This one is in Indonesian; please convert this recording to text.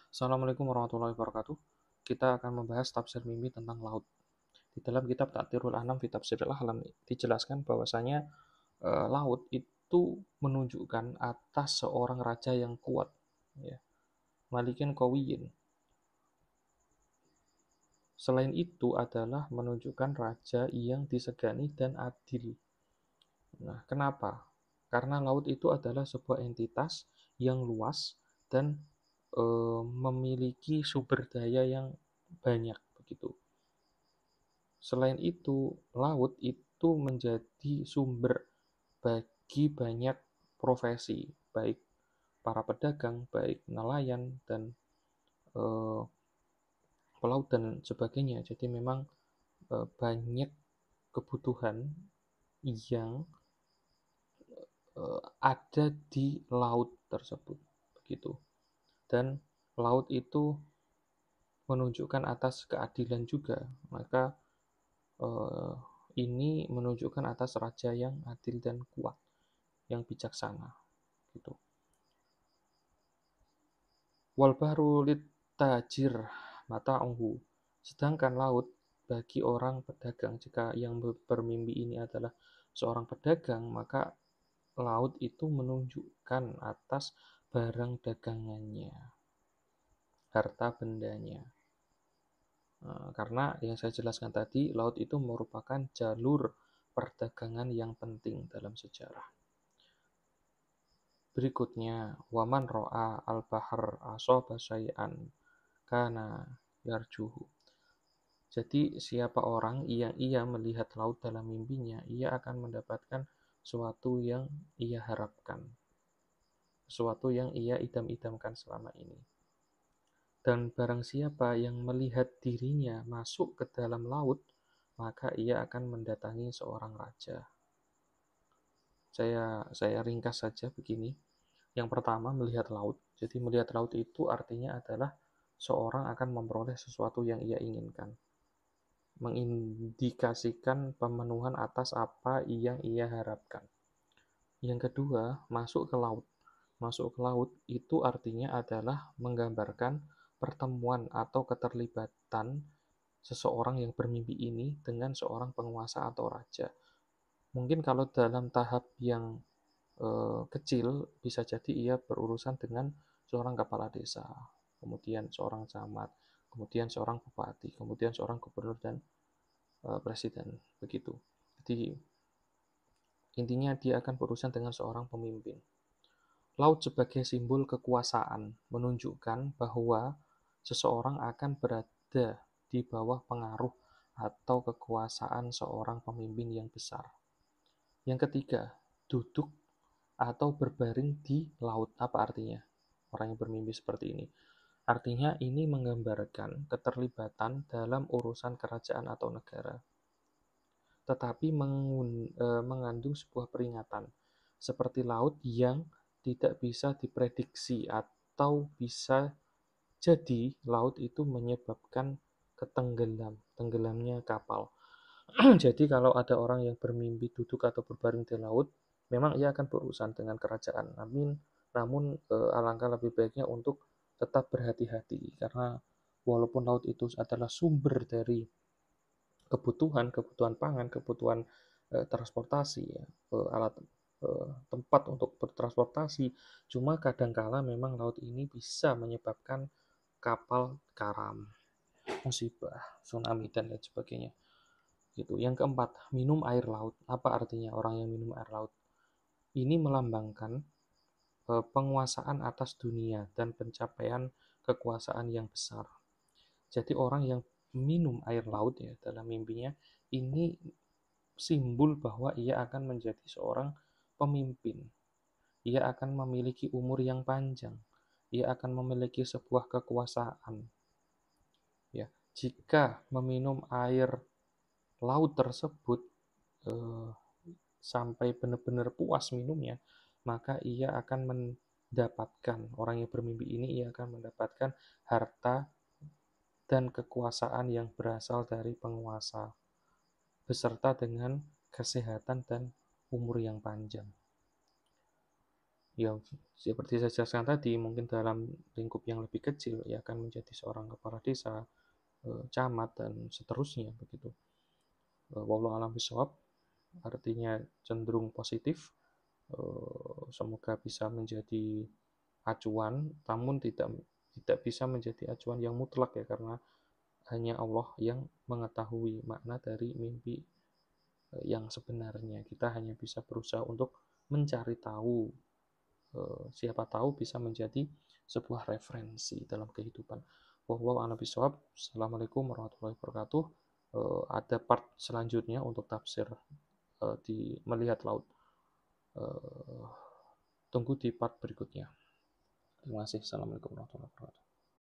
Assalamualaikum warahmatullahi wabarakatuh. Kita akan membahas tafsir mimpi tentang laut. Di dalam kitab Ta'thirul Anam fi Tafsiril Ahlam dijelaskan bahwasanya laut itu menunjukkan atas seorang raja yang kuat, ya. Malikin Qawiyin. Selain itu adalah menunjukkan raja yang disegani dan adil. Nah, kenapa? Karena laut itu adalah sebuah entitas yang luas dan memiliki sumber daya yang banyak begitu. Selain itu, laut itu menjadi sumber bagi banyak profesi, baik para pedagang, baik nelayan dan eh, pelaut dan sebagainya. Jadi memang banyak kebutuhan yang ada di laut tersebut, begitu. Dan laut itu menunjukkan atas keadilan juga, maka eh, ini menunjukkan atas raja yang adil dan kuat, yang bijaksana, gitu. Wal bahru litajir mata'uhu. Sedangkan laut bagi orang pedagang, jika yang bermimpi ini adalah seorang pedagang, maka laut itu menunjukkan atas barang dagangannya, harta bendanya. Karena yang saya jelaskan tadi, laut itu merupakan jalur perdagangan yang penting dalam sejarah. Berikutnya, waman ro'a al-bahr asoba syai'an kana yarjuhu. Jadi siapa orang yang ia melihat laut dalam mimpinya, ia akan mendapatkan sesuatu yang ia harapkan, sesuatu yang ia idam-idamkan selama ini. Dan barang siapa yang melihat dirinya masuk ke dalam laut, maka ia akan mendatangi seorang raja. Saya ringkas saja begini. Yang pertama, melihat laut. Jadi melihat laut itu artinya adalah seorang akan memperoleh sesuatu yang ia inginkan. Mengindikasikan pemenuhan atas apa yang ia harapkan. Yang kedua, masuk ke laut. Masuk ke laut itu artinya adalah menggambarkan pertemuan atau keterlibatan seseorang yang bermimpi ini dengan seorang penguasa atau raja. Mungkin kalau dalam tahap yang kecil, bisa jadi ia berurusan dengan seorang kepala desa, kemudian seorang camat, kemudian seorang bupati, kemudian seorang gubernur dan presiden, begitu. Jadi intinya dia akan berurusan dengan seorang pemimpin. Laut sebagai simbol kekuasaan menunjukkan bahwa seseorang akan berada di bawah pengaruh atau kekuasaan seorang pemimpin yang besar. Yang ketiga, duduk atau berbaring di laut. Apa artinya? Orang yang bermimpi seperti ini. Artinya ini menggambarkan keterlibatan dalam urusan kerajaan atau negara. Tetapi mengandung sebuah peringatan. Seperti laut yang tidak bisa diprediksi atau bisa jadi laut itu menyebabkan tenggelamnya kapal. Jadi kalau ada orang yang bermimpi duduk atau berbaring di laut, memang ia akan berurusan dengan kerajaan. Namun alangkah lebih baiknya untuk tetap berhati-hati karena walaupun laut itu adalah sumber dari kebutuhan pangan, kebutuhan transportasi, ya, alat tempat untuk bertransportasi, cuma kadangkala memang laut ini bisa menyebabkan kapal karam, musibah, tsunami dan lain sebagainya. Gitu. Yang keempat, minum air laut. Apa artinya orang yang minum air laut? Ini melambangkan penguasaan atas dunia dan pencapaian kekuasaan yang besar. Jadi orang yang minum air laut ya dalam mimpinya ini simbol bahwa ia akan menjadi seorang pemimpin. Ia akan memiliki umur yang panjang. Ia akan memiliki sebuah kekuasaan. Ya, jika meminum air laut tersebut sampai benar-benar puas minumnya, maka ia akan mendapatkan, orang yang bermimpi ini, ia akan mendapatkan harta dan kekuasaan yang berasal dari penguasa, beserta dengan kesehatan dan umur yang panjang. Ya, seperti saya jelaskan tadi, mungkin dalam lingkup yang lebih kecil, ya akan menjadi seorang kepala desa, camat, dan seterusnya, begitu. Wallahu a'lam bishawab, artinya cenderung positif. Semoga bisa menjadi acuan, namun tidak bisa menjadi acuan yang mutlak ya, karena hanya Allah yang mengetahui makna dari mimpi yang sebenarnya. Kita hanya bisa berusaha untuk mencari tahu, siapa tahu bisa menjadi sebuah referensi dalam kehidupan. Wallahu a'lam bishawab. Assalamualaikum warahmatullahi wabarakatuh. Ada part selanjutnya untuk tafsir di melihat laut. Tunggu di part berikutnya. Terima kasih. Assalamualaikum warahmatullahi wabarakatuh.